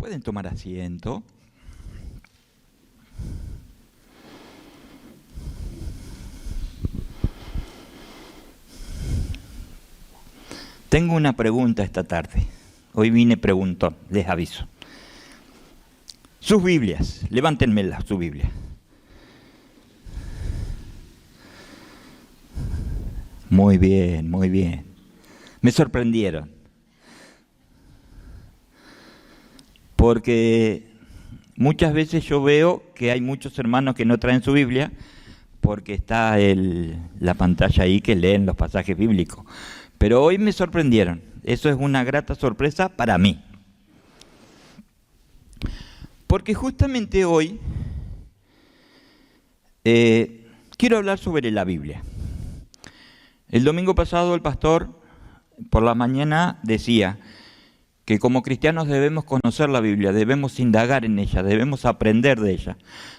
Pueden tomar asiento. Tengo una pregunta esta tarde. Hoy vine preguntón, les aviso. Sus Biblias, levántenmela, su Biblia. Muy bien, muy bien. Me sorprendieron. Porque muchas veces yo veo que hay muchos hermanos que no traen su Biblia porque está la pantalla ahí que leen los pasajes bíblicos. Pero hoy me sorprendieron. Eso es una grata sorpresa para mí. Porque justamente hoy quiero hablar sobre la Biblia. El domingo pasado el pastor por la mañana decía que como cristianos debemos conocer la Biblia, debemos indagar en ella, debemos aprender de ella,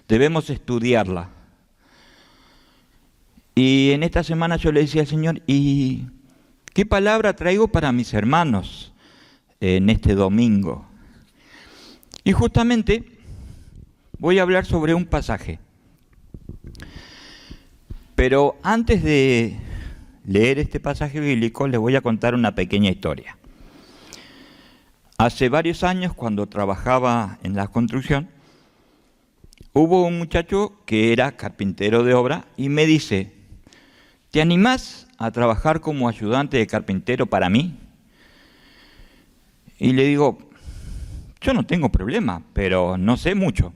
debemos estudiarla. Y en esta semana yo le decía al Señor, ¿y qué palabra traigo para mis hermanos en este domingo? Y justamente voy a hablar sobre un pasaje. Pero antes de leer este pasaje bíblico, les voy a contar una pequeña historia. Hace varios años, cuando trabajaba en la construcción, hubo un muchacho que era carpintero de obra y me dice, ¿te animás a trabajar como ayudante de carpintero para mí? Y le digo, yo no tengo problema, pero no sé mucho.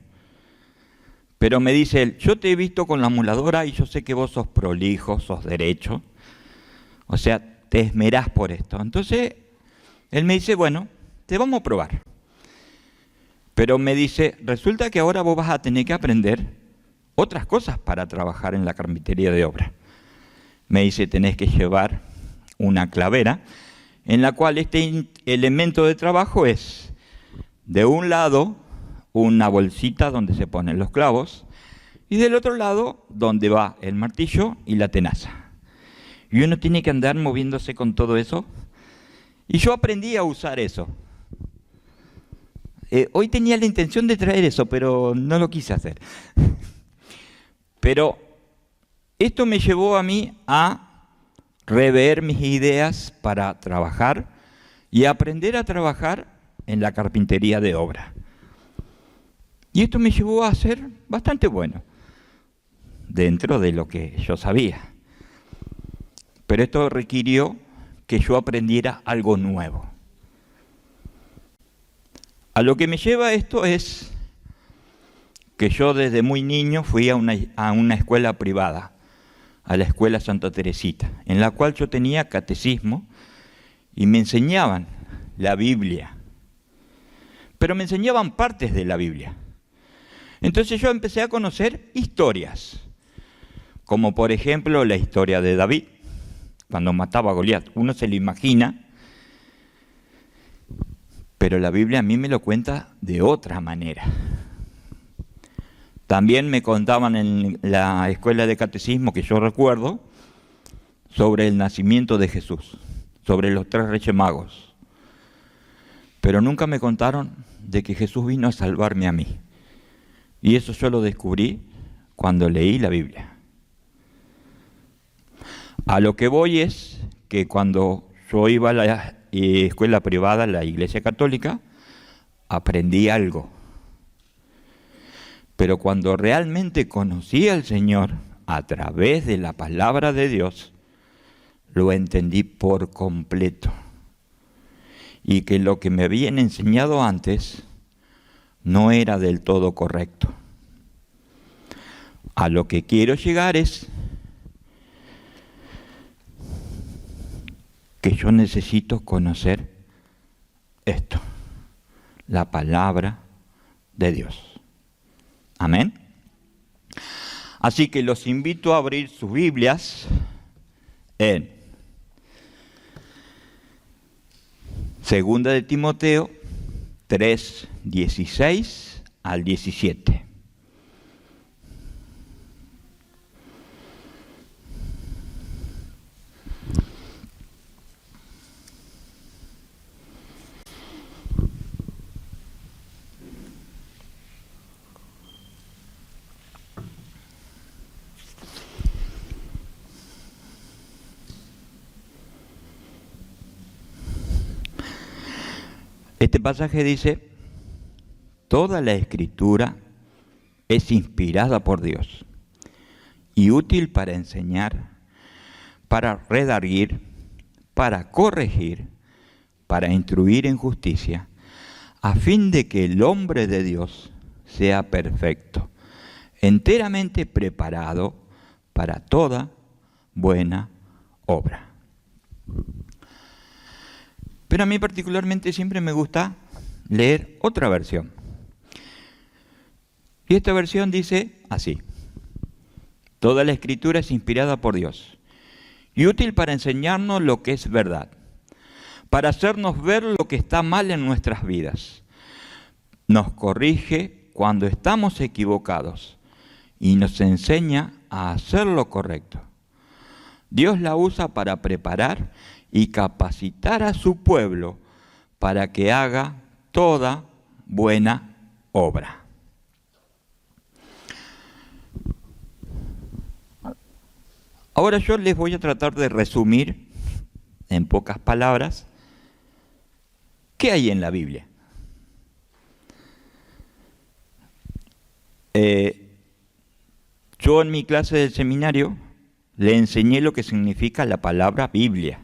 Pero me dice él, yo te he visto con la amuladora y yo sé que vos sos prolijo, sos derecho. O sea, te esmerás por esto. Entonces, él me dice, bueno, te vamos a probar. Pero me dice, resulta que ahora vos vas a tener que aprender otras cosas para trabajar en la carpintería de obra. Me dice, tenés que llevar una clavera, en la cual este elemento de trabajo es, de un lado, una bolsita donde se ponen los clavos, y del otro lado, donde va el martillo y la tenaza. Y uno tiene que andar moviéndose con todo eso. Y yo aprendí a usar eso. Hoy tenía la intención de traer eso, pero no lo quise hacer. Pero esto me llevó a mí a rever mis ideas para trabajar y aprender a trabajar en la carpintería de obra. Y esto me llevó a ser bastante bueno, dentro de lo que yo sabía. Pero esto requirió que yo aprendiera algo nuevo. A lo que me lleva esto es que yo desde muy niño fui a una escuela privada, a la escuela Santa Teresita, en la cual yo tenía catecismo y me enseñaban la Biblia, pero me enseñaban partes de la Biblia. Entonces yo empecé a conocer historias, como por ejemplo la historia de David, cuando mataba a Goliat. Uno se lo imagina, pero la Biblia a mí me lo cuenta de otra manera. También me contaban en la escuela de catecismo, que yo recuerdo, sobre el nacimiento de Jesús, sobre los 3 Reyes Magos. Pero nunca me contaron de que Jesús vino a salvarme a mí. Y eso yo lo descubrí cuando leí la Biblia. A lo que voy es que cuando yo iba a la escuela privada, la Iglesia Católica, aprendí algo. Pero cuando realmente conocí al Señor a través de la palabra de Dios, lo entendí por completo. Y que lo que me habían enseñado antes no era del todo correcto. A lo que quiero llegar es que yo necesito conocer esto, la palabra de Dios. Amén. Así que los invito a abrir sus Biblias en 2 de Timoteo 3, 16 al 17. pasaje dice, toda la Escritura es inspirada por Dios y útil para enseñar, para redarguir, para corregir, para instruir en justicia, a fin de que el hombre de Dios sea perfecto, enteramente preparado para toda buena obra. Pero a mí particularmente siempre me gusta leer otra versión. Y esta versión dice así: toda la Escritura es inspirada por Dios y útil para enseñarnos lo que es verdad, para hacernos ver lo que está mal en nuestras vidas. Nos corrige cuando estamos equivocados y nos enseña a hacer lo correcto. Dios la usa para preparar y capacitar a su pueblo para que haga toda buena obra. Ahora yo les voy a tratar de resumir en pocas palabras qué hay en la Biblia. Yo en mi clase del seminario le enseñé lo que significa la palabra Biblia.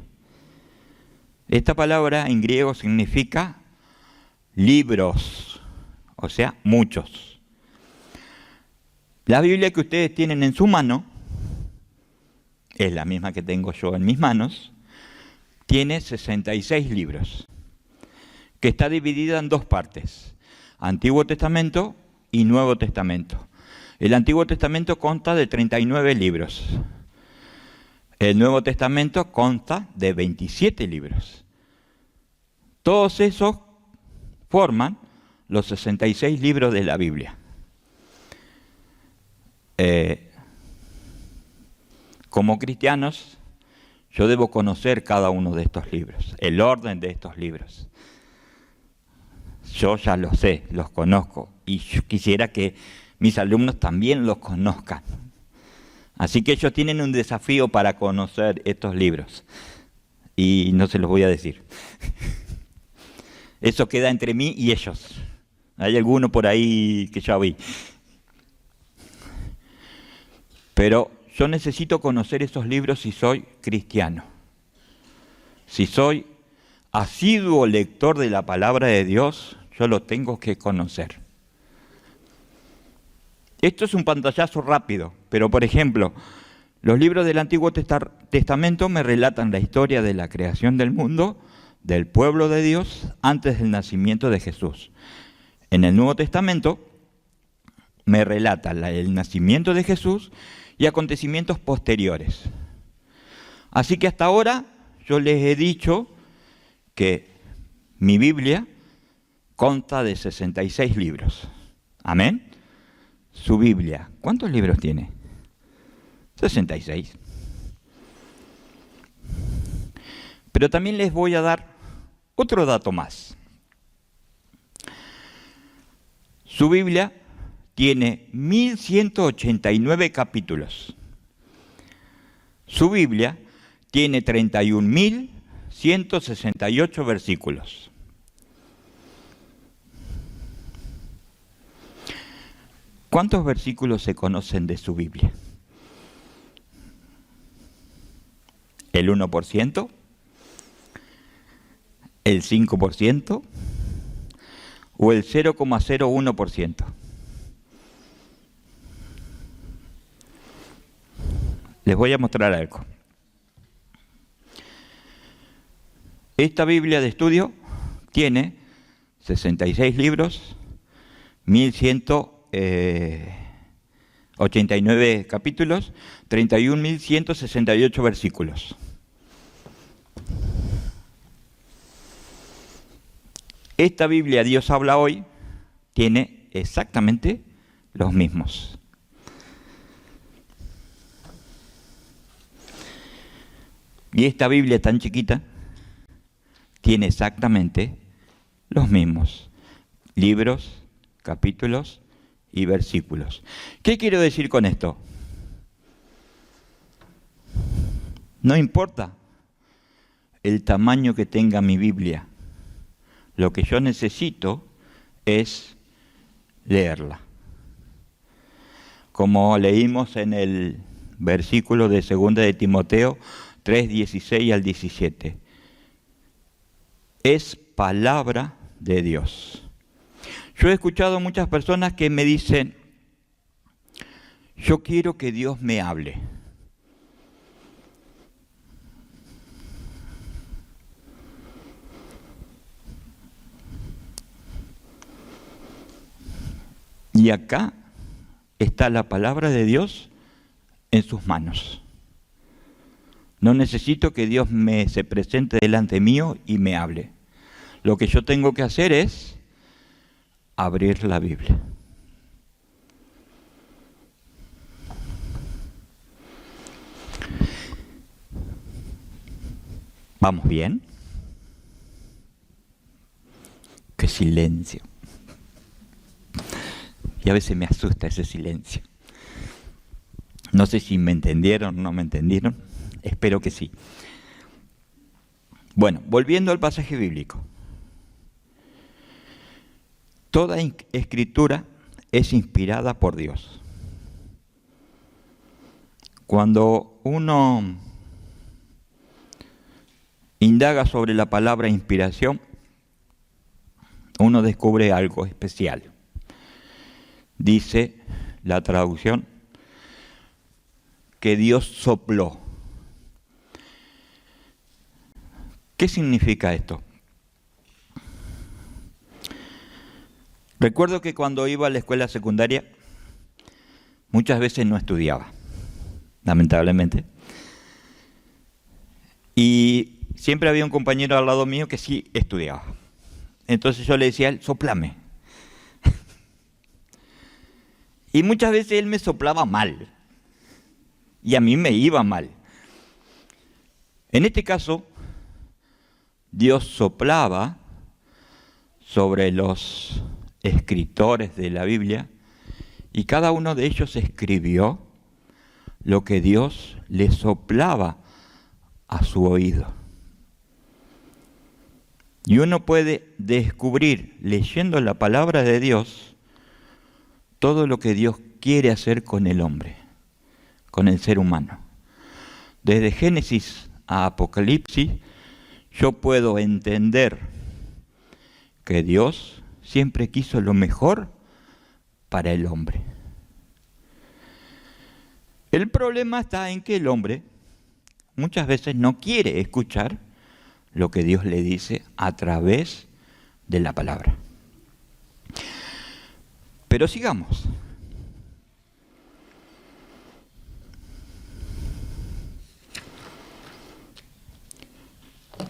Esta palabra en griego significa libros, o sea, muchos. La Biblia que ustedes tienen en su mano es la misma que tengo yo en mis manos. Tiene 66 libros, que está dividida en dos partes: Antiguo Testamento y Nuevo Testamento. El Antiguo Testamento consta de 39 libros. El Nuevo Testamento consta de 27 libros. Todos esos forman los 66 libros de la Biblia. Como cristianos, yo debo conocer cada uno de estos libros, el orden de estos libros. Yo ya los sé, los conozco, y yo quisiera que mis alumnos también los conozcan. Así que ellos tienen un desafío para conocer estos libros, y no se los voy a decir. Eso queda entre mí y ellos. Hay alguno por ahí que ya vi. Pero yo necesito conocer esos libros si soy cristiano. Si soy asiduo lector de la palabra de Dios, yo lo tengo que conocer. Esto es un pantallazo rápido, pero por ejemplo, los libros del Antiguo Testamento me relatan la historia de la creación del mundo, del pueblo de Dios, antes del nacimiento de Jesús. En el Nuevo Testamento me relata el nacimiento de Jesús y acontecimientos posteriores. Así que hasta ahora yo les he dicho que mi Biblia consta de 66 libros. ¿Amén? Su Biblia, ¿cuántos libros tiene? 66. Pero también les voy a dar otro dato más. Su Biblia tiene 1189 capítulos. Su Biblia tiene 31.168 versículos. ¿Cuántos versículos se conocen de su Biblia? ¿El 1%? ¿El 5%? ¿O el 0,01%? Les voy a mostrar algo. Esta Biblia de estudio tiene 66 libros, 1189 capítulos, 31.168 versículos. Esta Biblia Dios habla hoy tiene exactamente los mismos. Y esta Biblia tan chiquita tiene exactamente los mismos libros, capítulos y versículos. ¿Qué quiero decir con esto? No importa el tamaño que tenga mi Biblia, Lo que yo necesito es leerla. Como leímos en el versículo de 2 de Timoteo 3, 16 al 17. Es palabra de Dios. Yo he escuchado muchas personas que me dicen, yo quiero que Dios me hable. Y acá está la palabra de Dios en sus manos. No necesito que Dios se presente delante mío y me hable. Lo que yo tengo que hacer es abrir la Biblia. ¿Vamos bien? ¡Qué silencio! Y a veces me asusta ese silencio. No sé si me entendieron o no me entendieron. Espero que sí. Bueno, volviendo al pasaje bíblico. Toda escritura es inspirada por Dios. Cuando uno indaga sobre la palabra inspiración, uno descubre algo especial. Dice la traducción que Dios sopló. ¿Qué significa esto? Recuerdo que cuando iba a la escuela secundaria, muchas veces no estudiaba, lamentablemente. Y siempre había un compañero al lado mío que sí estudiaba. Entonces yo le decía a él, soplame. Y muchas veces él me soplaba mal. Y a mí me iba mal. En este caso, Dios soplaba sobre los escritores de la Biblia y cada uno de ellos escribió lo que Dios le soplaba a su oído. Y uno puede descubrir, leyendo la palabra de Dios, todo lo que Dios quiere hacer con el hombre, con el ser humano. Desde Génesis a Apocalipsis, yo puedo entender que Dios siempre quiso lo mejor para el hombre. El problema está en que el hombre muchas veces no quiere escuchar lo que Dios le dice a través de la palabra. Pero sigamos.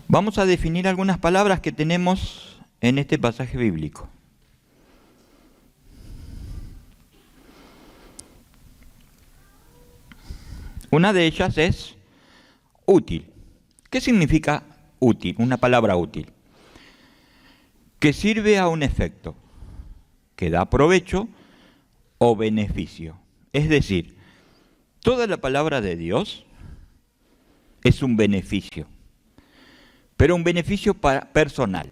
Vamos a definir algunas palabras que tenemos en este pasaje bíblico. Una de ellas es útil. ¿Qué significa útil? Una palabra útil. Que sirve a un efecto, que da provecho o beneficio. Es decir, toda la palabra de Dios es un beneficio, pero un beneficio personal.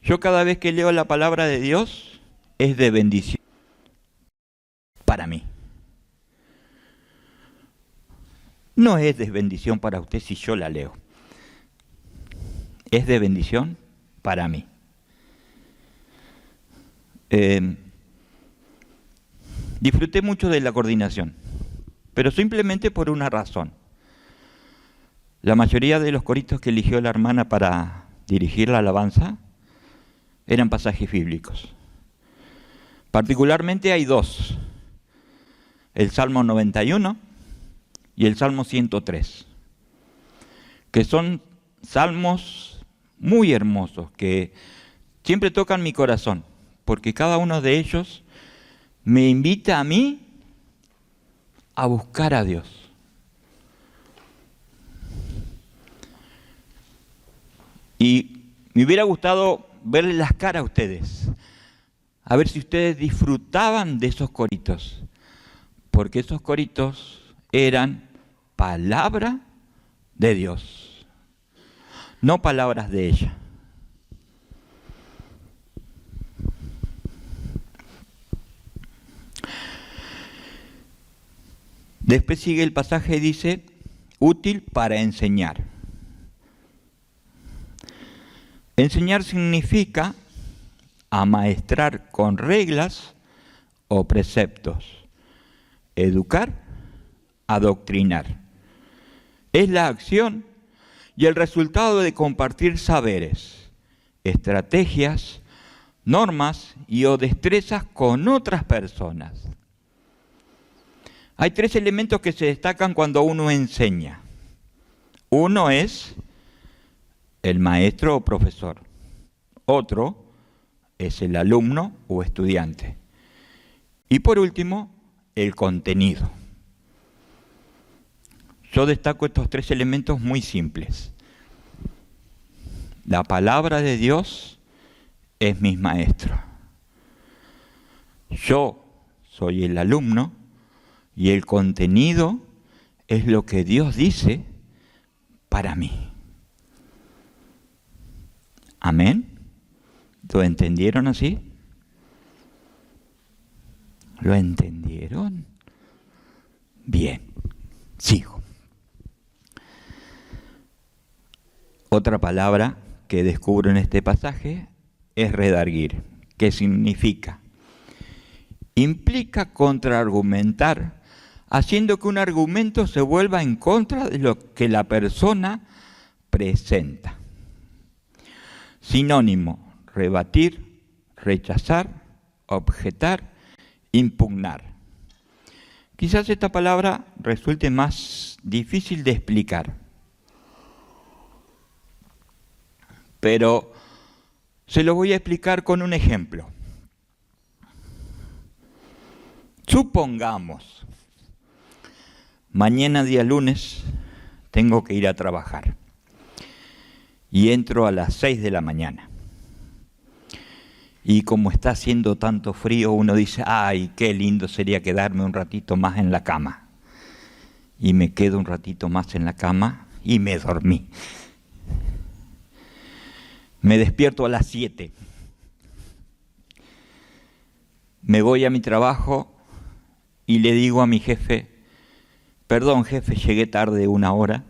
Yo cada vez que leo la palabra de Dios es de bendición para mí. No es de bendición para usted si yo la leo. Es de bendición para mí. Disfruté mucho de la coordinación, pero simplemente por una razón. La mayoría de los coritos que eligió la hermana para dirigir la alabanza eran pasajes bíblicos. Particularmente hay dos, el Salmo 91 y el Salmo 103, que son salmos muy hermosos, que siempre tocan mi corazón, porque cada uno de ellos me invita a mí a buscar a Dios. Y me hubiera gustado verles las caras a ustedes, a ver si ustedes disfrutaban de esos coritos, porque esos coritos eran palabra de Dios, no palabras de ella. Después sigue el pasaje y dice, útil para enseñar. Enseñar significa amaestrar con reglas o preceptos. Educar, adoctrinar. Es la acción y el resultado de compartir saberes, estrategias, normas y o destrezas con otras personas. Hay 3 elementos que se destacan cuando uno enseña. Uno es el maestro o profesor. Otro es el alumno o estudiante. Y por último, el contenido. Yo destaco estos 3 elementos muy simples. La palabra de Dios es mi maestro. Yo soy el alumno y el contenido es lo que Dios dice para mí. ¿Amén? ¿Lo entendieron así? ¿Lo entendieron? Bien, sigo. Otra palabra que descubro en este pasaje es redarguir. ¿Qué significa? Implica contraargumentar, haciendo que un argumento se vuelva en contra de lo que la persona presenta. Sinónimo, rebatir, rechazar, objetar, impugnar. Quizás esta palabra resulte más difícil de explicar, pero se lo voy a explicar con un ejemplo. Supongamos, mañana día lunes tengo que ir a trabajar y entro a las 6 de la mañana. Y como está haciendo tanto frío, uno dice, ay, qué lindo sería quedarme un ratito más en la cama. Y me quedo un ratito más en la cama y me dormí. Me despierto a las 7. Me voy a mi trabajo y le digo a mi jefe, perdón jefe, llegué tarde 1 hora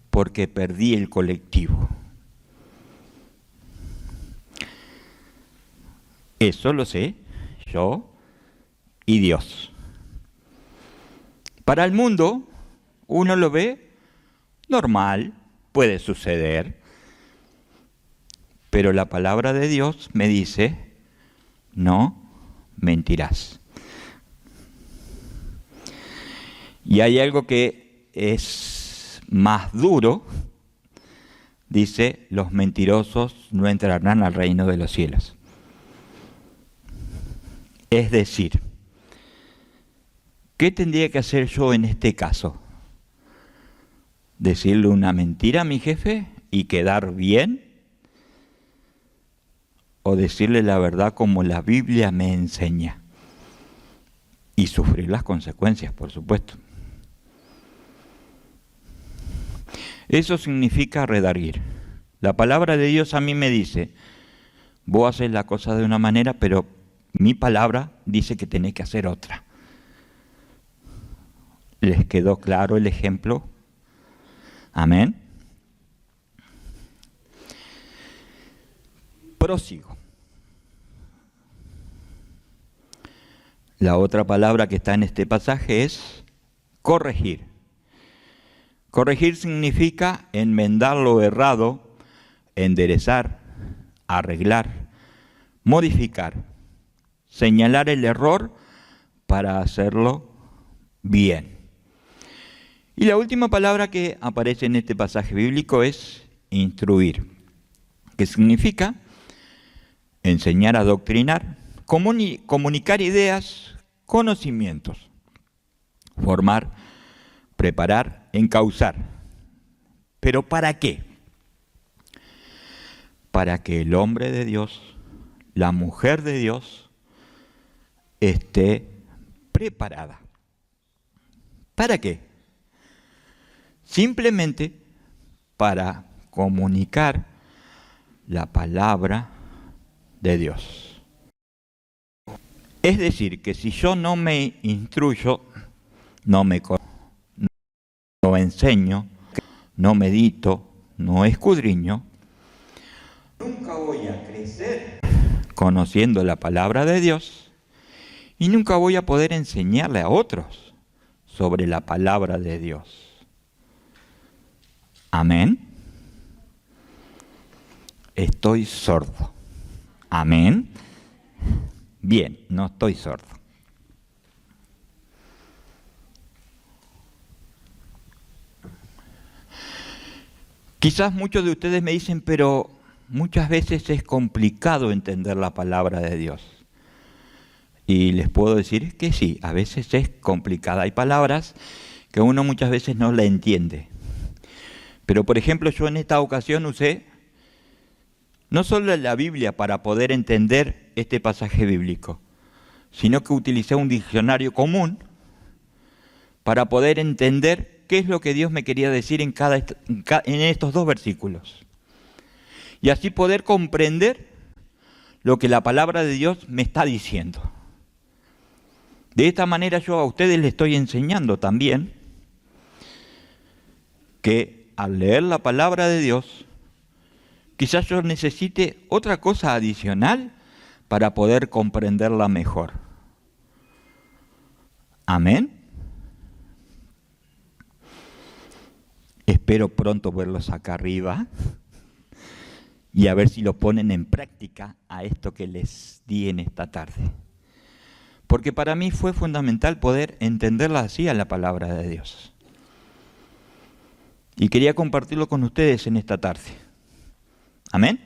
porque perdí el colectivo. Eso lo sé yo y Dios. Para el mundo, uno lo ve normal, puede suceder, pero la palabra de Dios me dice, no mentirás. Y hay algo que es más duro, dice, los mentirosos no entrarán al reino de los cielos. Es decir, ¿qué tendría que hacer yo en este caso? ¿Decirle una mentira a mi jefe y quedar bien? ¿O decirle la verdad como la Biblia me enseña? Y sufrir las consecuencias, por supuesto. Eso significa redarguir. La palabra de Dios a mí me dice, vos haces la cosa de una manera, pero mi palabra dice que tenés que hacer otra. ¿Les quedó claro el ejemplo? Amén. Prosigo. La otra palabra que está en este pasaje es corregir. Corregir significa enmendar lo errado, enderezar, arreglar, modificar, señalar el error para hacerlo bien. Y la última palabra que aparece en este pasaje bíblico es instruir, que significa enseñar a doctrinar, comunicar ideas, conocimientos, formar, preparar, encauzar. ¿Pero para qué? Para que el hombre de Dios, la mujer de Dios, esté preparada. ¿Para qué? Simplemente para comunicar la palabra de Dios. Es decir, que si yo no me instruyo, no me no enseño, no medito, no escudriño, nunca voy a crecer conociendo la palabra de Dios y nunca voy a poder enseñarle a otros sobre la palabra de Dios. Amén. Estoy sordo. Amén. Bien, no estoy sordo. Quizás muchos de ustedes me dicen, pero muchas veces es complicado entender la palabra de Dios. Y les puedo decir que sí, a veces es complicada. Hay palabras que uno muchas veces no la entiende. Pero por ejemplo, yo en esta ocasión usé no solo la Biblia para poder entender este pasaje bíblico, sino que utilicé un diccionario común para poder entender qué es lo que Dios me quería decir en estos dos versículos. Y así poder comprender lo que la palabra de Dios me está diciendo. De esta manera yo a ustedes les estoy enseñando también que al leer la palabra de Dios, quizás yo necesite otra cosa adicional para poder comprenderla mejor. Amén. Espero pronto verlos acá arriba y a ver si lo ponen en práctica a esto que les di en esta tarde. Porque para mí fue fundamental poder entenderla así a la palabra de Dios. Y quería compartirlo con ustedes en esta tarde. Amén.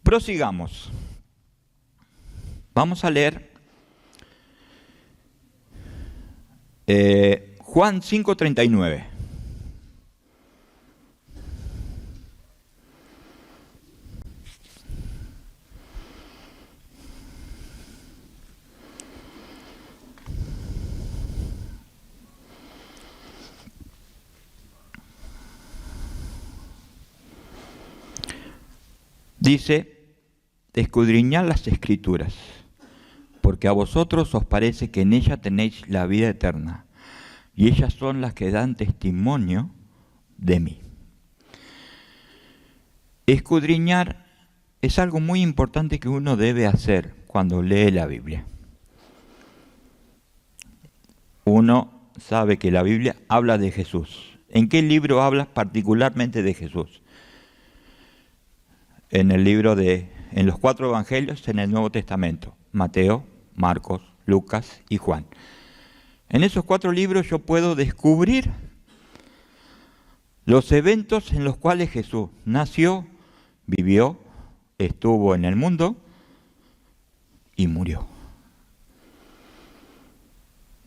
Prosigamos. Vamos a leer Juan 5:39. Dice, escudriñad las Escrituras, porque a vosotros os parece que en ellas tenéis la vida eterna, y ellas son las que dan testimonio de mí. Escudriñar es algo muy importante que uno debe hacer cuando lee la Biblia. Uno sabe que la Biblia habla de Jesús. ¿En qué libro habla particularmente de Jesús? En los 4 evangelios en el Nuevo Testamento: Mateo, Marcos, Lucas y Juan. En esos 4 libros yo puedo descubrir los eventos en los cuales Jesús nació, vivió, estuvo en el mundo y murió.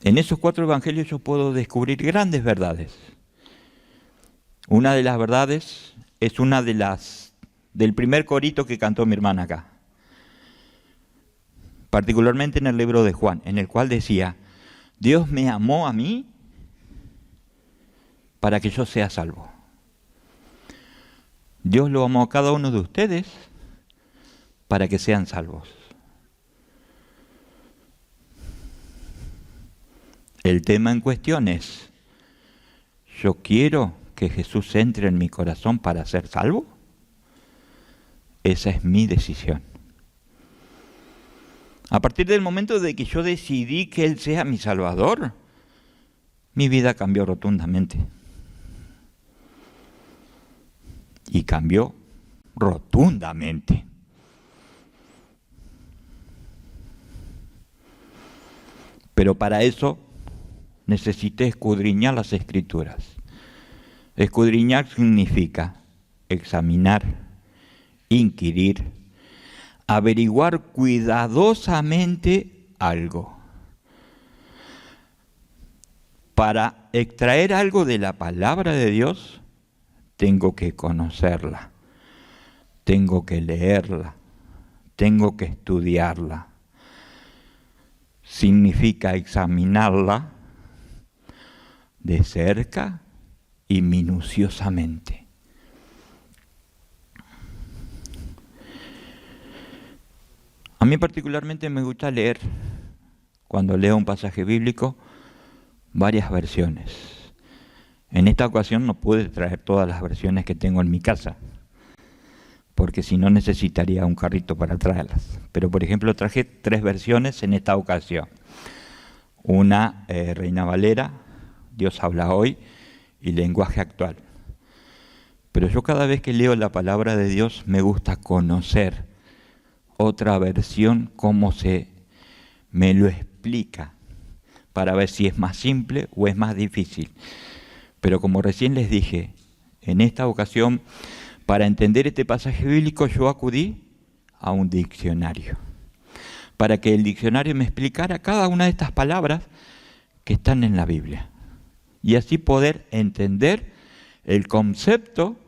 En esos 4 evangelios yo puedo descubrir grandes verdades. Una de las verdades es del primer corito que cantó mi hermana acá. Particularmente en el libro de Juan, en el cual decía, Dios me amó a mí para que yo sea salvo. Dios lo amó a cada uno de ustedes para que sean salvos. El tema en cuestión es, ¿yo quiero que Jesús entre en mi corazón para ser salvo? Esa es mi decisión. A partir del momento de que yo decidí que Él sea mi Salvador, mi vida cambió rotundamente. Y cambió rotundamente. Pero para eso necesité escudriñar las Escrituras. Escudriñar significa examinar, inquirir, averiguar cuidadosamente algo. Para extraer algo de la palabra de Dios, tengo que conocerla, tengo que leerla, tengo que estudiarla. Significa examinarla de cerca y minuciosamente. A mí particularmente me gusta leer, cuando leo un pasaje bíblico, varias versiones. En esta ocasión no pude traer todas las versiones que tengo en mi casa, porque si no necesitaría un carrito para traerlas. Pero por ejemplo traje 3 versiones en esta ocasión. Una Reina Valera, Dios habla hoy, y lenguaje actual. Pero yo cada vez que leo la palabra de Dios me gusta conocer otra versión, cómo se me lo explica, para ver si es más simple o es más difícil. Pero como recién les dije, en esta ocasión, para entender este pasaje bíblico yo acudí a un diccionario, para que el diccionario me explicara cada una de estas palabras que están en la Biblia, y así poder entender el concepto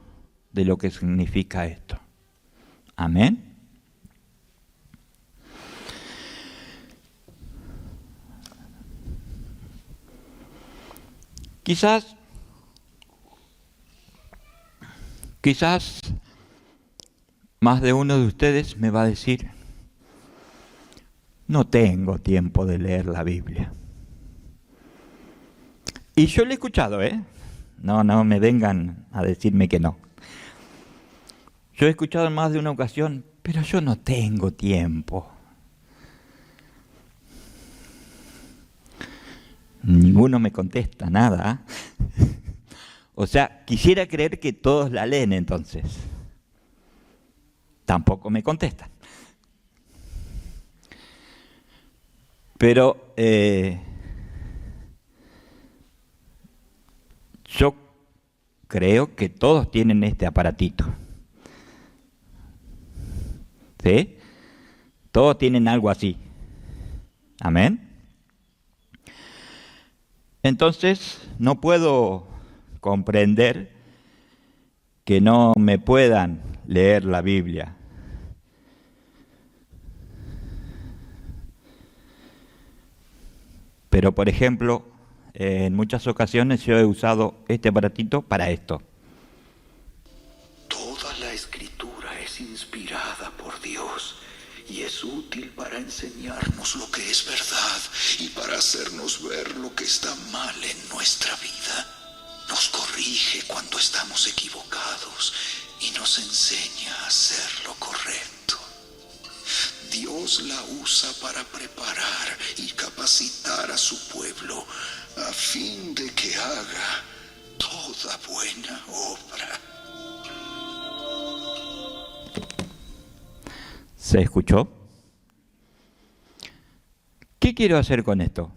de lo que significa esto. Amén. Quizás más de uno de ustedes me va a decir, no tengo tiempo de leer la Biblia. Y yo lo he escuchado, No me vengan a decirme que no. Yo he escuchado en más de una ocasión, pero yo no tengo tiempo. Ninguno me contesta nada. O sea, quisiera creer que todos la leen entonces. Tampoco me contestan. Pero yo creo que todos tienen este aparatito. ¿Sí? Todos tienen algo así. Amén. Entonces, no puedo comprender que no me puedan leer la Biblia. Pero, por ejemplo, en muchas ocasiones yo he usado este aparatito para esto. Toda la Escritura es inspirada por Dios y es útil para enseñarnos lo que es verdad y para hacernos ver lo que está mal en nuestra vida. Nos corrige cuando estamos equivocados y nos enseña a hacer lo correcto. Dios la usa para preparar y capacitar a su pueblo a fin de que haga toda buena obra. ¿Se escuchó? ¿Qué quiero hacer con esto?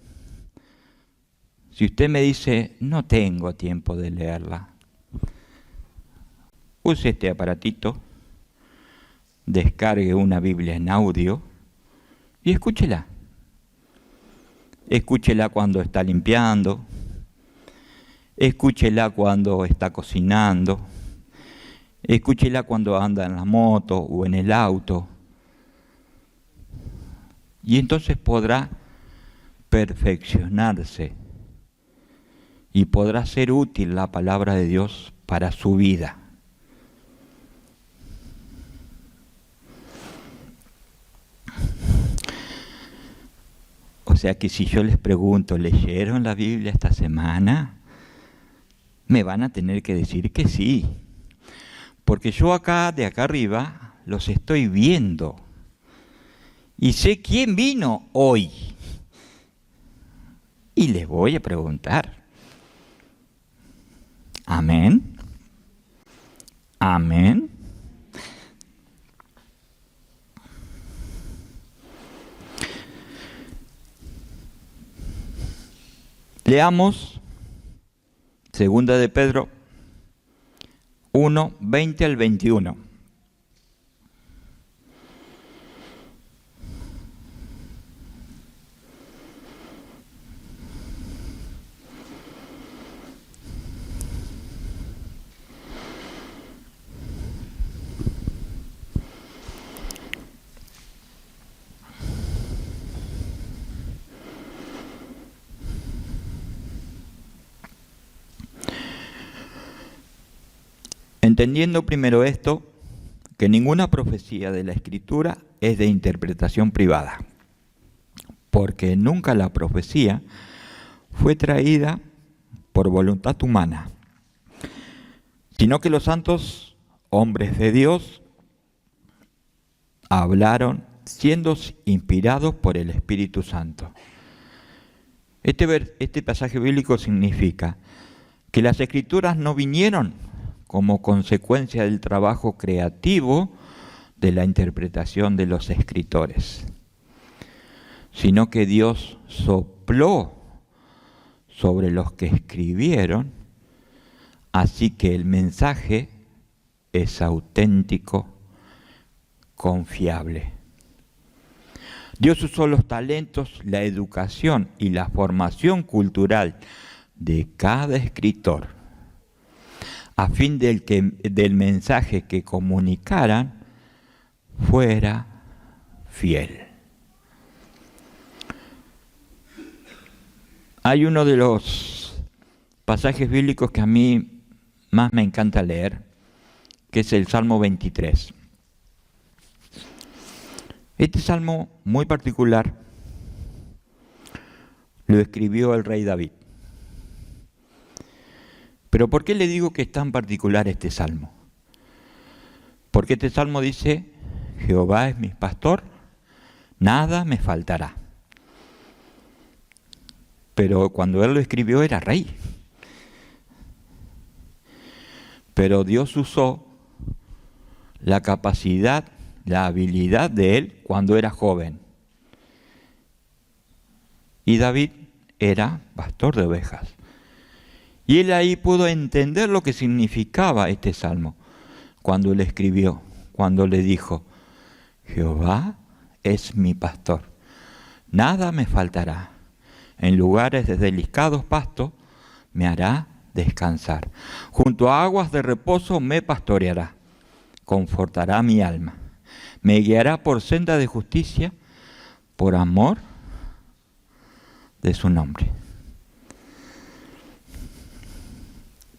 Si usted me dice, no tengo tiempo de leerla, use este aparatito, descargue una Biblia en audio y escúchela. Escúchela cuando está limpiando, escúchela cuando está cocinando, escúchela cuando anda en la moto o en el auto. Y entonces podrá perfeccionarse y podrá ser útil la palabra de Dios para su vida. O sea que si yo les pregunto, ¿leyeron la Biblia esta semana? Me van a tener que decir que sí. Porque yo de acá arriba, los estoy viendo. Y sé quién vino hoy. Y les voy a preguntar. Amén. Amén. Leamos 2 de Pedro 1, 20 al 21. Entendiendo primero esto, que ninguna profecía de la Escritura es de interpretación privada, porque nunca la profecía fue traída por voluntad humana, sino que los santos hombres de Dios hablaron siendo inspirados por el Espíritu Santo. Este pasaje bíblico significa que las Escrituras no vinieron como consecuencia del trabajo creativo de la interpretación de los escritores, sino que Dios sopló sobre los que escribieron, así que el mensaje es auténtico, confiable. Dios usó los talentos, la educación y la formación cultural de cada escritor a fin del mensaje que comunicaran fuera fiel. Hay uno de los pasajes bíblicos que a mí más me encanta leer, que es el Salmo 23. Este salmo muy particular lo escribió el rey David. Pero ¿por qué le digo que es tan particular este salmo? Porque este salmo dice: Jehová es mi pastor, nada me faltará. Pero cuando él lo escribió era rey. Pero Dios usó la capacidad, la habilidad de él cuando era joven. Y David era pastor de ovejas. Y él ahí pudo entender lo que significaba este salmo cuando le escribió, cuando le dijo: Jehová es mi pastor, nada me faltará. En lugares de delicados pastos me hará descansar. Junto a aguas de reposo me pastoreará, confortará mi alma. Me guiará por senda de justicia, por amor de su nombre.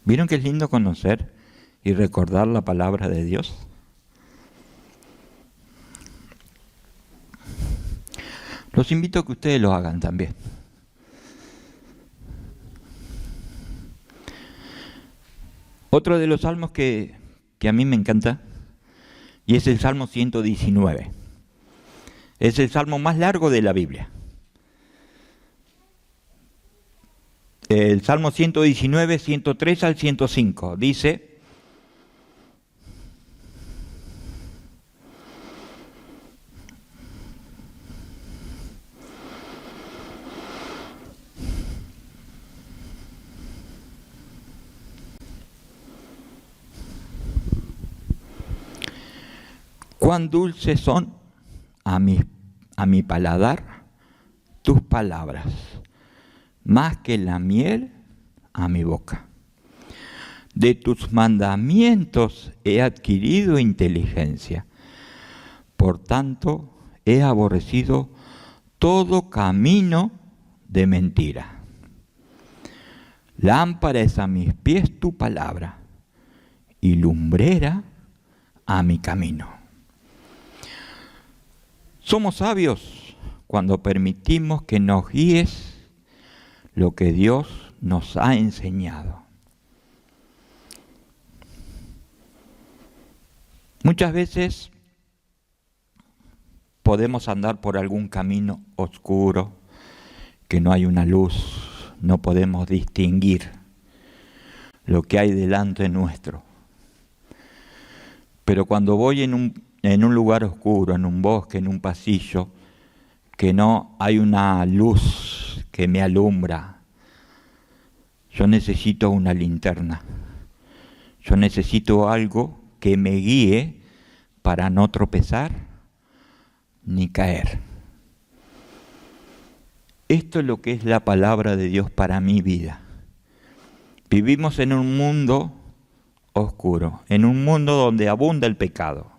¿Vieron que es lindo conocer y recordar la palabra de Dios? Los invito a que ustedes lo hagan también. Otro de los salmos que a mí me encanta, y es el Salmo 119. Es el salmo más largo de la Biblia. El Salmo 119, 103 al 105, dice: cuán dulces son a mi paladar tus palabras, más que la miel a mi boca. De tus mandamientos he adquirido inteligencia, por tanto he aborrecido todo camino de mentira. Lámpara es a mis pies tu palabra, y lumbrera a mi camino. Somos sabios cuando permitimos que nos guíes lo que Dios nos ha enseñado. Muchas veces podemos andar por algún camino oscuro, que no hay una luz, no podemos distinguir lo que hay delante nuestro. Pero cuando voy en un lugar oscuro, en un bosque, en un pasillo, que no hay una luz que me alumbra, yo necesito una linterna. Yo necesito algo que me guíe para no tropezar ni caer. Esto es lo que es la palabra de Dios para mi vida. Vivimos en un mundo oscuro, en un mundo donde abunda el pecado.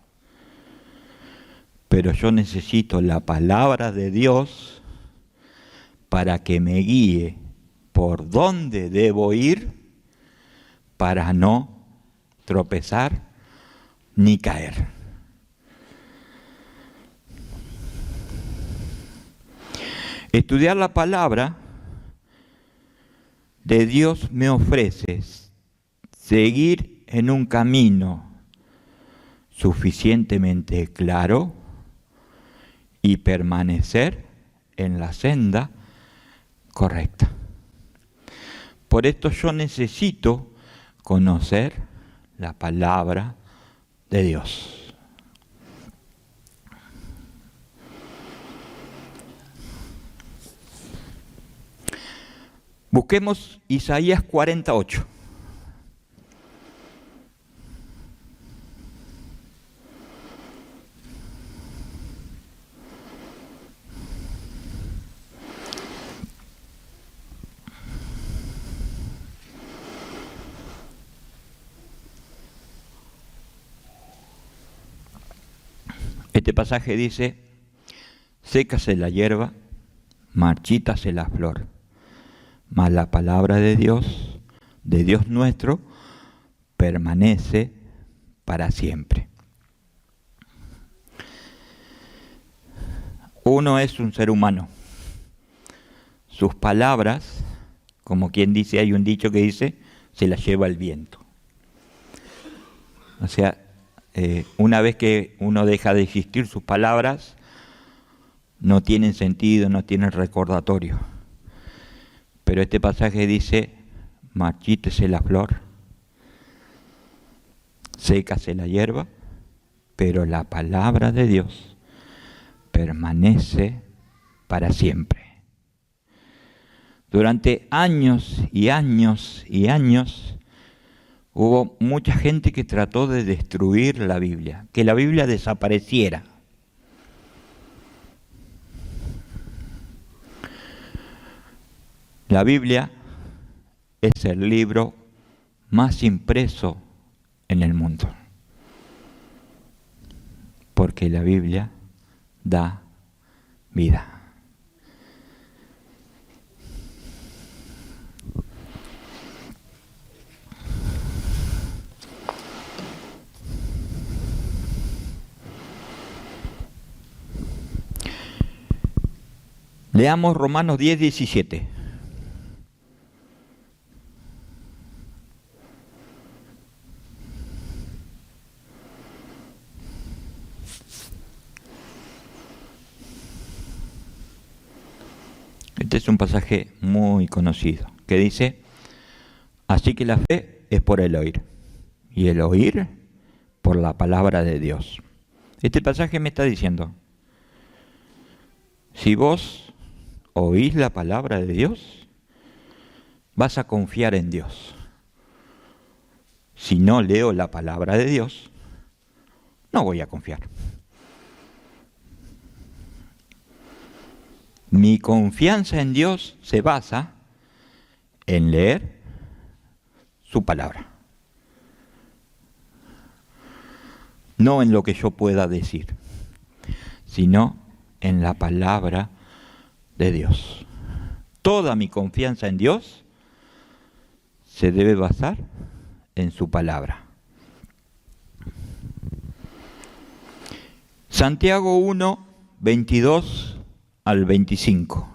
Pero yo necesito la palabra de Dios para que me guíe por dónde debo ir para no tropezar ni caer. Estudiar la palabra de Dios me ofrece seguir en un camino suficientemente claro y permanecer en la senda correcta. Por esto yo necesito conocer la palabra de Dios. Busquemos Isaías 48. Este pasaje dice: sécase la hierba, marchítase la flor, mas la palabra de Dios nuestro, permanece para siempre. Uno es un ser humano. Sus palabras, como quien dice, hay un dicho que dice, se las lleva el viento. O sea, una vez que uno deja de existir, sus palabras no tienen sentido, no tienen recordatorio. Pero este pasaje dice: marchítese la flor, sécase la hierba, pero la palabra de Dios permanece para siempre. Durante años y años y años hubo mucha gente que trató de destruir la Biblia, que la Biblia desapareciera. La Biblia es el libro más impreso en el mundo, porque la Biblia da vida. Leamos Romanos 10, 17. Este es un pasaje muy conocido, que dice: así que la fe es por el oír, y el oír por la palabra de Dios. Este pasaje me está diciendo: si vos oís la palabra de Dios, vas a confiar en Dios. Si no leo la palabra de Dios, no voy a confiar. Mi confianza en Dios se basa en leer su palabra, no en lo que yo pueda decir, sino en la palabra de Dios. Toda mi confianza en Dios se debe basar en su palabra. Santiago 1, 22 al 25.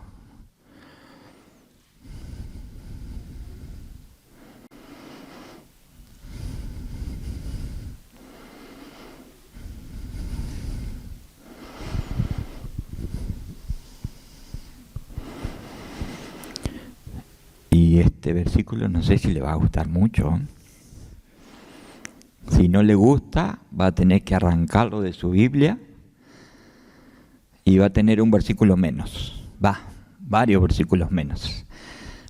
Y este versículo no sé si le va a gustar mucho. Si no le gusta, va a tener que arrancarlo de su Biblia y va a tener un versículo menos. Varios versículos menos.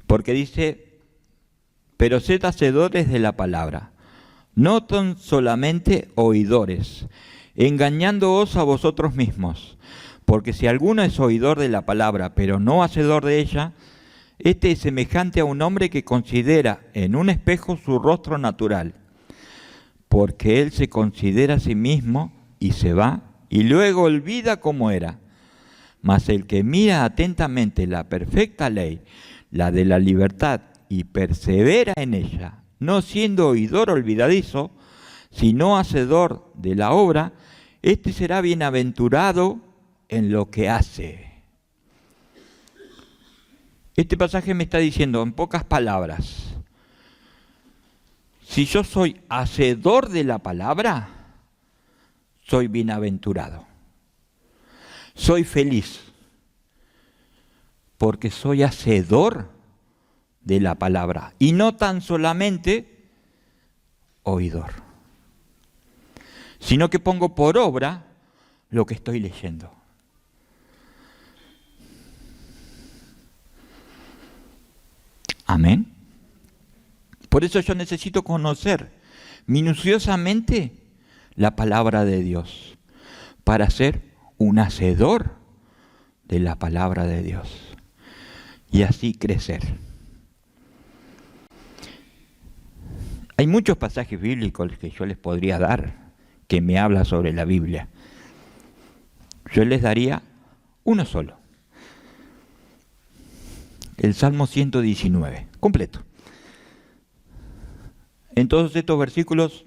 Porque dice: pero sed hacedores de la palabra, no tan solamente oidores, engañándoos a vosotros mismos. Porque si alguno es oidor de la palabra, pero no hacedor de ella, este es semejante a un hombre que considera en un espejo su rostro natural, porque él se considera a sí mismo y se va, y luego olvida cómo era. Mas el que mira atentamente la perfecta ley, la de la libertad, y persevera en ella, no siendo oidor olvidadizo, sino hacedor de la obra, este será bienaventurado en lo que hace. Este pasaje me está diciendo, en pocas palabras, si yo soy hacedor de la palabra, soy bienaventurado. Soy feliz, porque soy hacedor de la palabra y no tan solamente oidor, sino que pongo por obra lo que estoy leyendo. Amén. Por eso yo necesito conocer minuciosamente la palabra de Dios para ser un hacedor de la palabra de Dios y así crecer. Hay muchos pasajes bíblicos que yo les podría dar que me hablan sobre la Biblia. Yo les daría uno solo. El Salmo 119, completo. En todos estos versículos,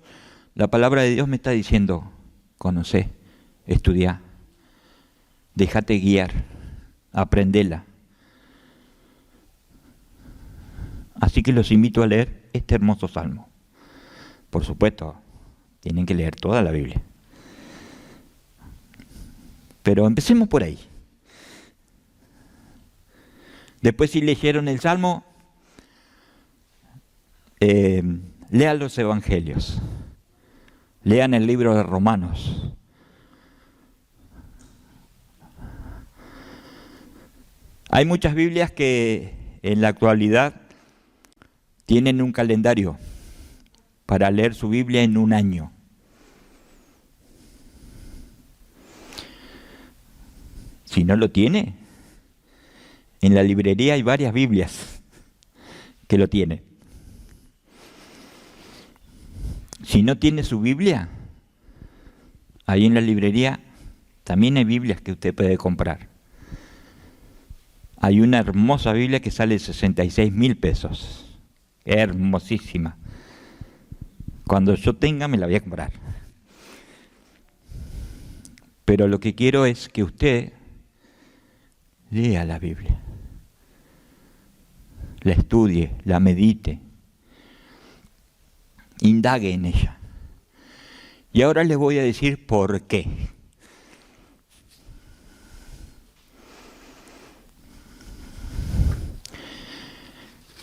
la palabra de Dios me está diciendo, conocé, estudiá, déjate guiar, aprendela. Así que los invito a leer este hermoso salmo. Por supuesto, tienen que leer toda la Biblia. Pero empecemos por ahí. Después, si leyeron el salmo, lean los evangelios, lean el libro de Romanos. Hay muchas Biblias que en la actualidad tienen un calendario para leer su Biblia en un año. Si no lo tiene, en la librería hay varias Biblias que lo tienen. Si no tiene su Biblia, ahí en la librería también hay Biblias que usted puede comprar. Hay una hermosa Biblia que sale 66.000 pesos. Hermosísima. Cuando yo tenga me la voy a comprar. Pero lo que quiero es que usted lea la Biblia. La estudie, la medite. Indague en ella. Y ahora les voy a decir por qué.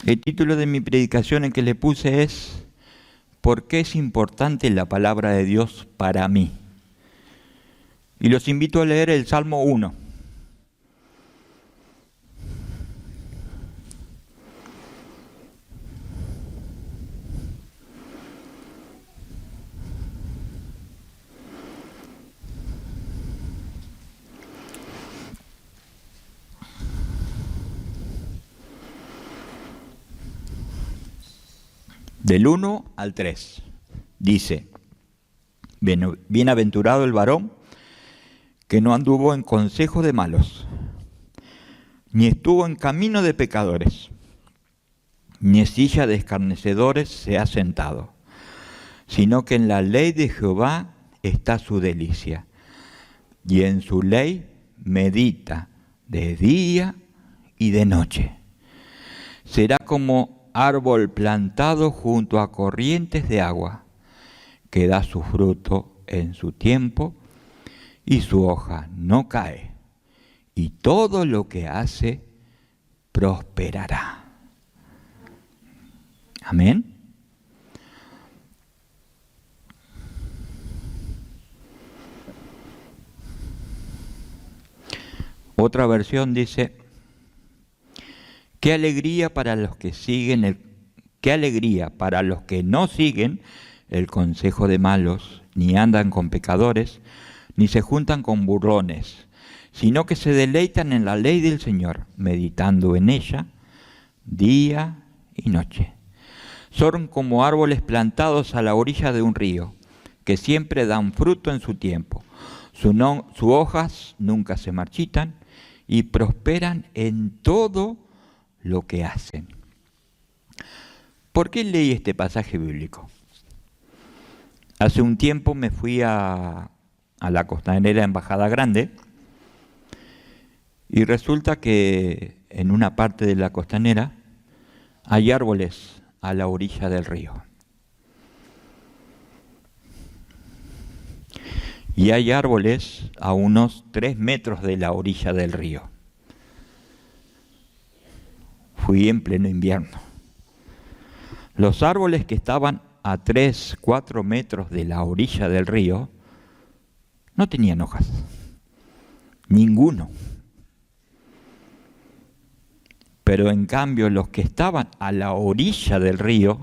El título de mi predicación en que le puse es ¿por qué es importante la palabra de Dios para mí? Y los invito a leer el Salmo 1. Del 1 al 3, dice, bienaventurado el varón que no anduvo en consejo de malos, ni estuvo en camino de pecadores, ni en silla de escarnecedores se ha sentado, sino que en la ley de Jehová está su delicia, y en su ley medita de día y de noche. Será como árbol plantado junto a corrientes de agua, que da su fruto en su tiempo, y su hoja no cae, y todo lo que hace prosperará. Amén. Otra versión dice, qué alegría para los que no siguen el consejo de malos, ni andan con pecadores, ni se juntan con burlones, sino que se deleitan en la ley del Señor, meditando en ella día y noche. Son como árboles plantados a la orilla de un río, que siempre dan fruto en su tiempo. Sus hojas nunca se marchitan y prosperan en todo lo que hacen. ¿Por qué leí este pasaje bíblico? Hace un tiempo me fui a la costanera Embajada Grande Y resulta que en una parte de la costanera hay árboles a la orilla del río. Y hay árboles a unos 3 metros de la orilla del río. Fui en pleno invierno. Los árboles que estaban a 3, 4 metros de la orilla del río no tenían hojas. Ninguno. Pero en cambio los que estaban a la orilla del río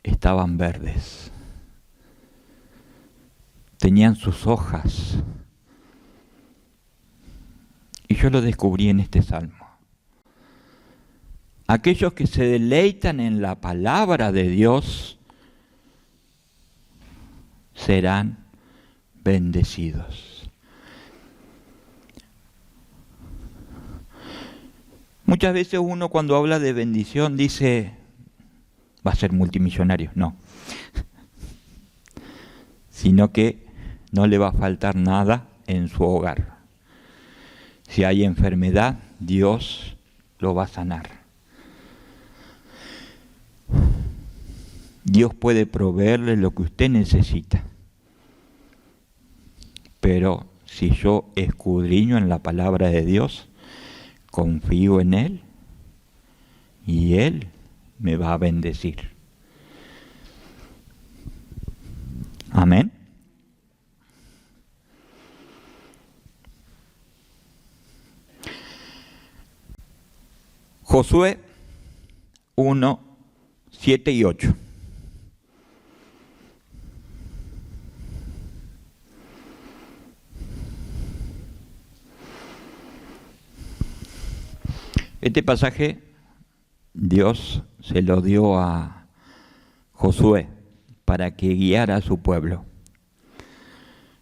estaban verdes. Tenían sus hojas. Y yo lo descubrí en este salmo. Aquellos que se deleitan en la palabra de Dios serán bendecidos. Muchas veces uno cuando habla de bendición dice, va a ser multimillonario. No. Sino que no le va a faltar nada en su hogar. Si hay enfermedad, Dios lo va a sanar. Dios puede proveerle lo que usted necesita. Pero si yo escudriño en la palabra de Dios, confío en Él y Él me va a bendecir. Amén. Josué 1, 7 y 8. Este pasaje Dios se lo dio a Josué para que guiara a su pueblo.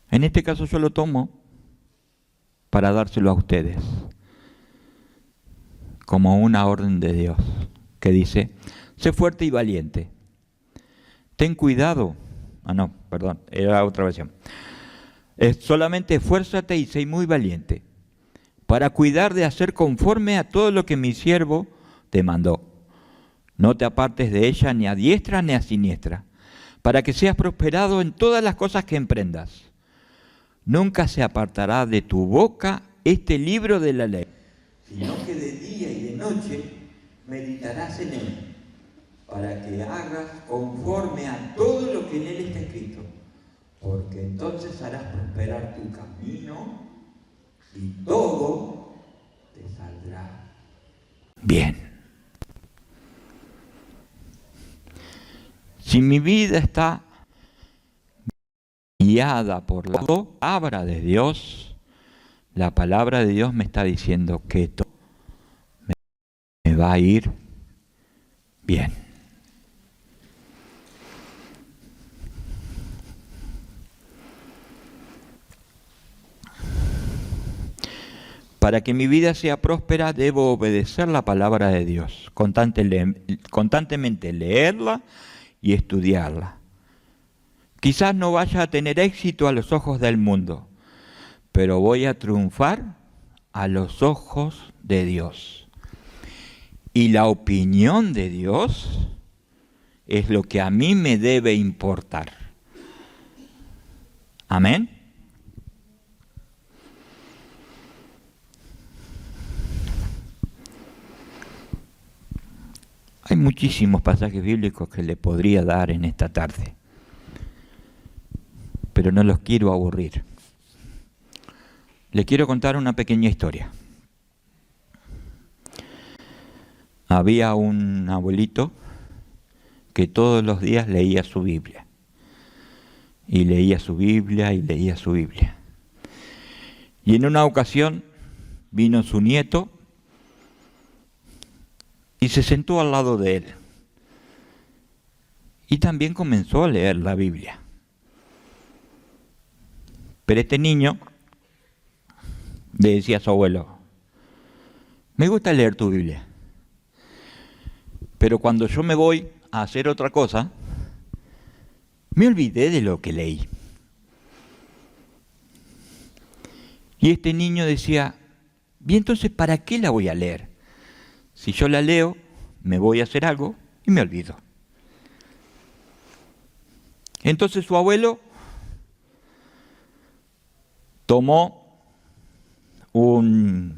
En este caso yo lo tomo para dárselo a ustedes como una orden de Dios que dice, sé fuerte y valiente, ten cuidado, era otra versión, solamente esfuérzate y sé muy valiente, para cuidar de hacer conforme a todo lo que mi siervo te mandó. No te apartes de ella ni a diestra ni a siniestra, para que seas prosperado en todas las cosas que emprendas. Nunca se apartará de tu boca este libro de la ley, sino que de día y de noche meditarás en él, para que hagas conforme a todo lo que en él está escrito, porque entonces harás prosperar tu camino y todo te saldrá bien. Si mi vida está guiada por la palabra de Dios, la palabra de Dios me está diciendo que todo me va a ir bien. Para que mi vida sea próspera, debo obedecer la palabra de Dios, constantemente leerla y estudiarla. Quizás no vaya a tener éxito a los ojos del mundo, pero voy a triunfar a los ojos de Dios. Y la opinión de Dios es lo que a mí me debe importar. Amén. Hay muchísimos pasajes bíblicos que le podría dar en esta tarde, pero no los quiero aburrir. Le quiero contar una pequeña historia. Había un abuelito que todos los días leía su Biblia. Y leía su Biblia y leía su Biblia. Y en una ocasión vino su nieto y se sentó al lado de él. Y también comenzó a leer la Biblia. Pero este niño le decía a su abuelo, me gusta leer tu Biblia, pero cuando yo me voy a hacer otra cosa, me olvidé de lo que leí. Y este niño decía, ¿y entonces para qué la voy a leer? Si yo la leo, me voy a hacer algo y me olvido. Entonces su abuelo tomó un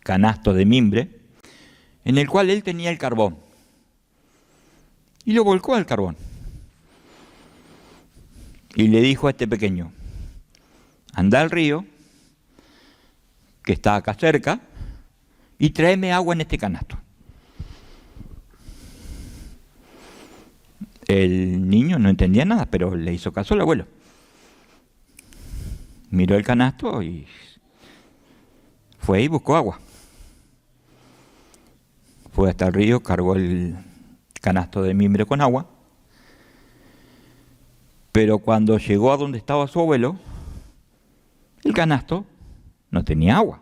canasto de mimbre en el cual él tenía el carbón y lo volcó al carbón. Y le dijo a este pequeño, anda al río, que está acá cerca, y tráeme agua en este canasto. El niño no entendía nada, pero le hizo caso al abuelo. Miró el canasto y fue y buscó agua. Fue hasta el río, cargó el canasto de mimbre con agua, pero cuando llegó a donde estaba su abuelo, el canasto no tenía agua.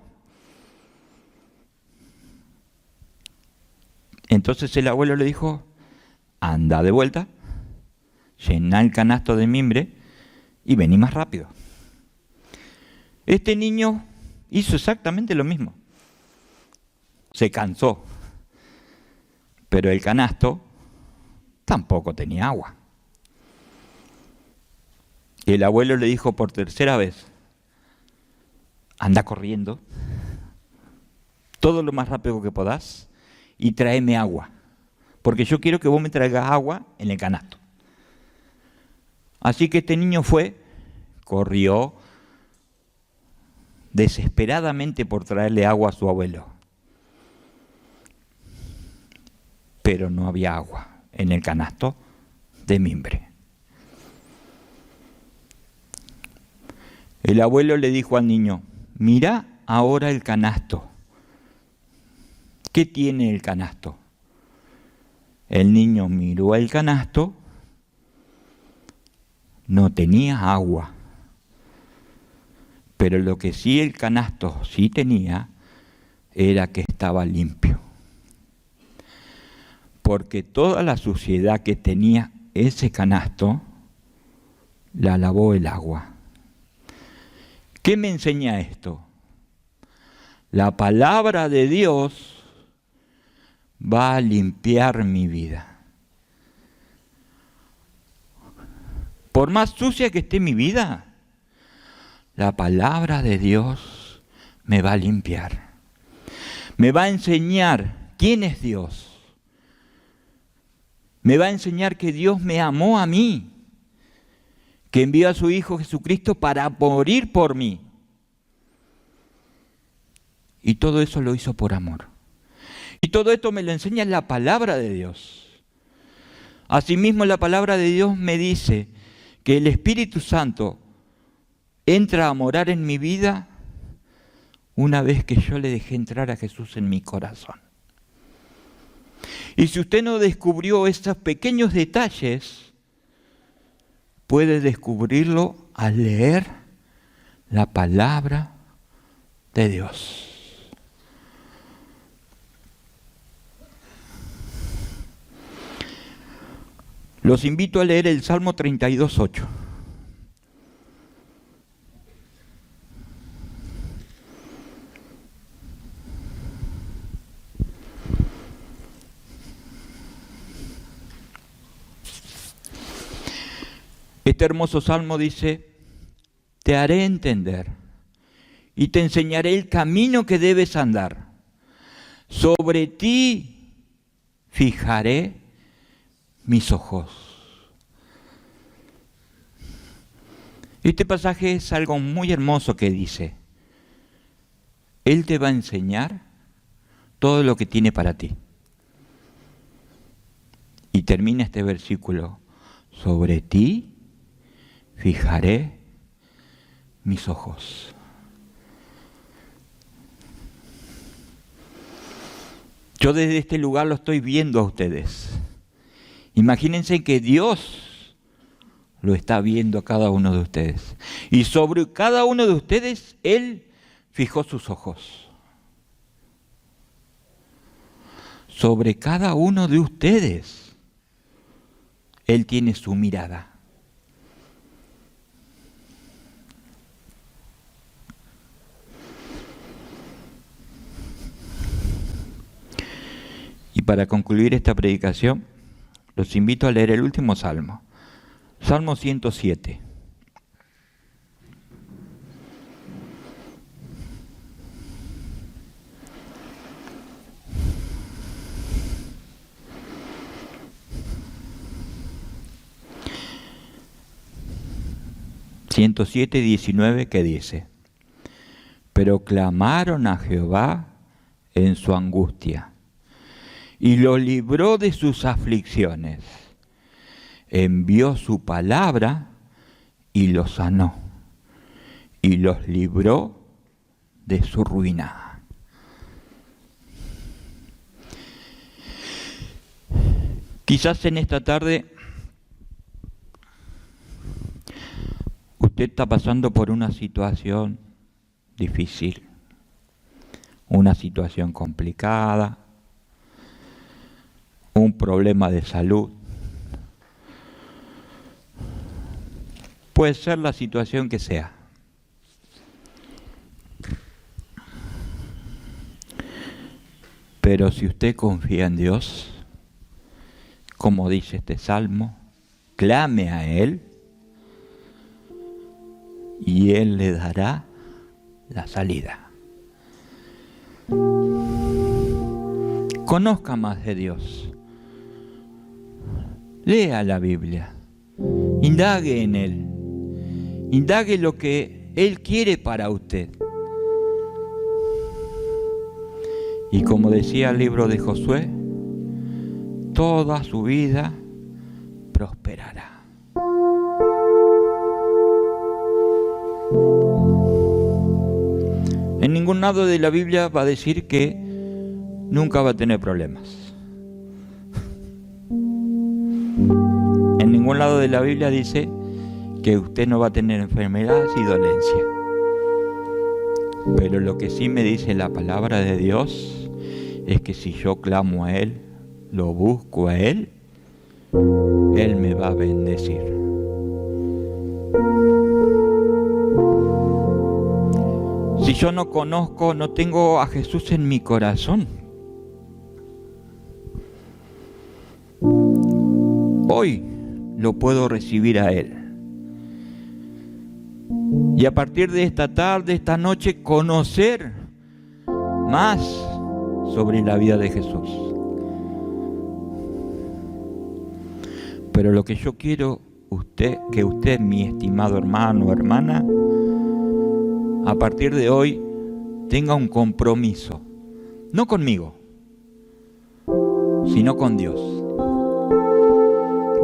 Entonces el abuelo le dijo, anda de vuelta, llená el canasto de mimbre y vení más rápido. Este niño hizo exactamente lo mismo. Se cansó, pero el canasto tampoco tenía agua. El abuelo le dijo por tercera vez, anda corriendo, todo lo más rápido que podás, y tráeme agua, porque yo quiero que vos me traigas agua en el canasto. Así que este niño fue, corrió desesperadamente por traerle agua a su abuelo. Pero no había agua en el canasto de mimbre. El abuelo le dijo al niño, mira ahora el canasto. ¿Qué tiene el canasto? El niño miró el canasto, no tenía agua. Pero lo que sí el canasto sí tenía era que estaba limpio. Porque toda la suciedad que tenía ese canasto la lavó el agua. ¿Qué me enseña esto? La palabra de Dios va a limpiar mi vida. Por más sucia que esté mi vida, la palabra de Dios me va a limpiar. Me va a enseñar quién es Dios. Me va a enseñar que Dios me amó a mí, que envió a su Hijo Jesucristo para morir por mí. Y todo eso lo hizo por amor. Y todo esto me lo enseña la palabra de Dios. Asimismo, la palabra de Dios me dice que el Espíritu Santo entra a morar en mi vida una vez que yo le dejé entrar a Jesús en mi corazón. Y si usted no descubrió estos pequeños detalles, puede descubrirlo al leer la palabra de Dios. Los invito a leer el Salmo 32:8. Este hermoso salmo dice, te haré entender y te enseñaré el camino que debes andar. Sobre ti fijaré mis ojos. Este pasaje es algo muy hermoso que dice, Él te va a enseñar todo lo que tiene para ti. Y termina este versículo, sobre ti fijaré mis ojos. Yo desde este lugar lo estoy viendo a ustedes. Imagínense que Dios lo está viendo a cada uno de ustedes. Y sobre cada uno de ustedes, Él fijó sus ojos. Sobre cada uno de ustedes, Él tiene su mirada. para concluir esta predicación, los invito a leer el último salmo, Salmo 107. (107:19) que dice: pero clamaron a Jehová en su angustia, y los libró de sus aflicciones. Envió su palabra y los sanó, y los libró de su ruina. Quizás en esta tarde usted está pasando por una situación difícil, una situación complicada, un problema de salud. Puede ser la situación que sea. Pero si usted confía en Dios, como dice este salmo, clame a Él y Él le dará la salida. Conozca más de Dios. Lea la Biblia. Indague en Él. Indague lo que Él quiere para usted. Y como decía el libro de Josué, toda su vida prosperará. En ningún lado de la Biblia va a decir que nunca va a tener problemas. En ningún lado de la Biblia dice que usted no va a tener enfermedades y dolencia. Pero lo que sí me dice la palabra de Dios es que si yo clamo a Él, lo busco a Él, Él me va a bendecir. Si yo no conozco, no tengo a Jesús en mi corazón, hoy lo puedo recibir a Él. Y a partir de esta tarde, esta noche, conocer más sobre la vida de Jesús. Pero lo que yo quiero que usted, mi estimado hermano o hermana, a partir de hoy tenga un compromiso, no conmigo, sino con Dios,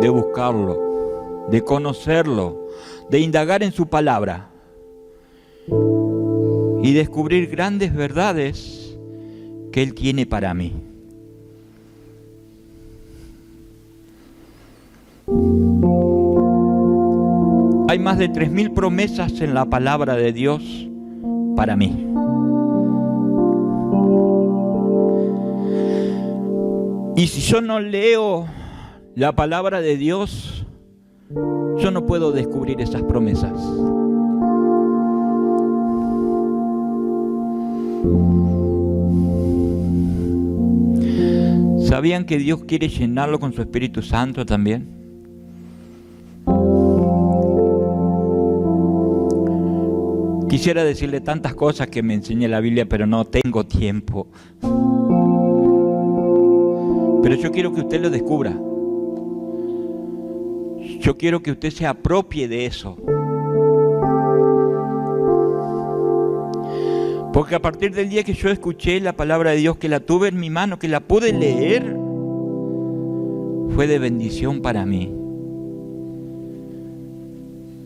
de buscarlo, de conocerlo, de indagar en su palabra y descubrir grandes verdades que Él tiene para mí. Hay más de 3.000 promesas en la palabra de Dios para mí. Y si yo no leo la palabra de Dios, yo no puedo descubrir esas promesas. ¿Sabían que Dios quiere llenarlo con su Espíritu Santo también? Quisiera decirle tantas cosas que me enseña la Biblia, pero no tengo tiempo. Pero yo quiero que usted lo descubra. Yo quiero que usted se apropie de eso. Porque a partir del día que yo escuché la palabra de Dios, que la tuve en mi mano, que la pude leer, fue de bendición para mí.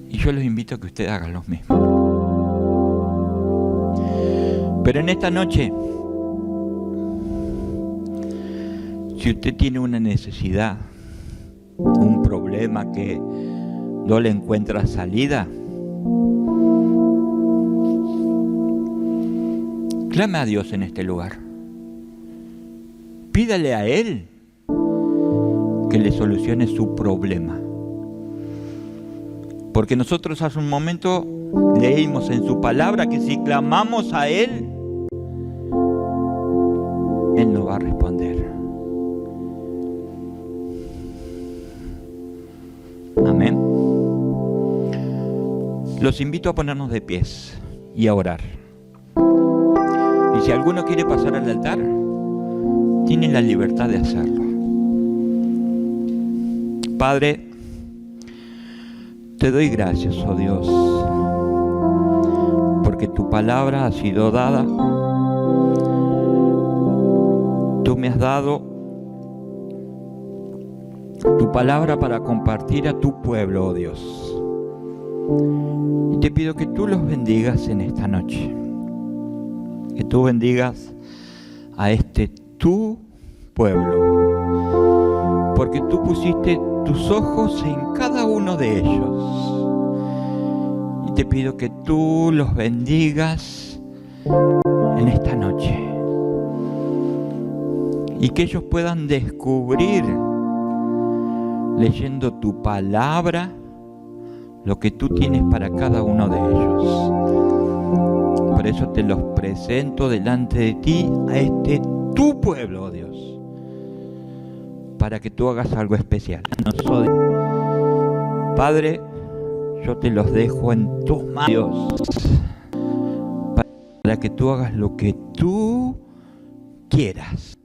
Y yo los invito a que ustedes hagan lo mismo. Pero en esta noche, si usted tiene una necesidad, un problema que no le encuentra salida, clame a Dios en este lugar. Pídale a Él que le solucione su problema. Porque nosotros hace un momento leímos en su palabra que si clamamos a Él, Él nos va a responder. Los invito a ponernos de pies y a orar. Y si alguno quiere pasar al altar, tiene la libertad de hacerlo. Padre, te doy gracias, oh Dios, porque tu palabra ha sido dada. Tú me has dado tu palabra para compartir a tu pueblo, oh Dios. Y te pido que tú los bendigas en esta noche. Que tú bendigas a este tu pueblo. Porque tú pusiste tus ojos en cada uno de ellos. Y te pido que tú los bendigas en esta noche. Y que ellos puedan descubrir, leyendo tu palabra, lo que tú tienes para cada uno de ellos. Por eso te los presento delante de ti, a este tu pueblo, oh Dios, para que tú hagas algo especial. Padre, yo te los dejo en tus manos, Dios, para que tú hagas lo que tú quieras.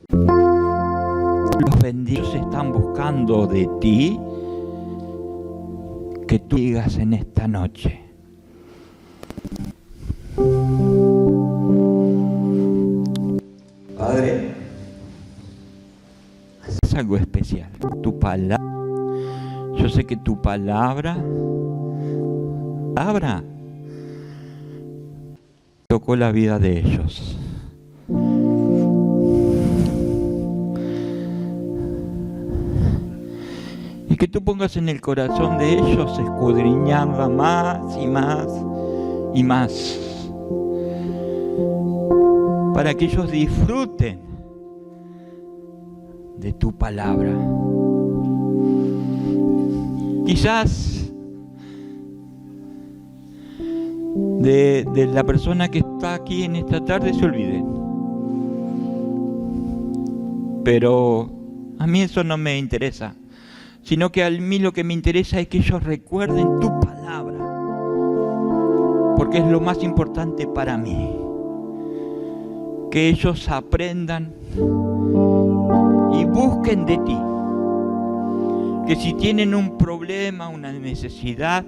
Los benditos están buscando de ti que tú digas en esta noche. Padre, es algo especial. Tu palabra, yo sé que tu palabra tocó la vida de ellos. Y que tú pongas en el corazón de ellos escudriñarla más y más y más, para que ellos disfruten de tu palabra. Quizás de la persona que está aquí en esta tarde se olviden, pero a mí eso no me interesa, sino que a mí lo que me interesa es que ellos recuerden tu palabra, porque es lo más importante para mí. Que ellos aprendan y busquen de ti. Que si tienen un problema, una necesidad,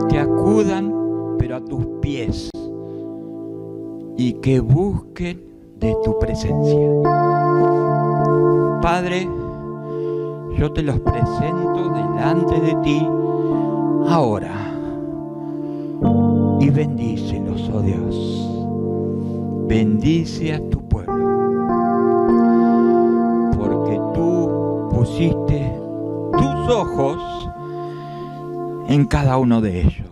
que acudan, pero a tus pies, y que busquen de tu presencia. Padre, yo te los presento delante de ti ahora, y bendícelos, oh Dios. Bendice a tu pueblo, porque tú pusiste tus ojos en cada uno de ellos.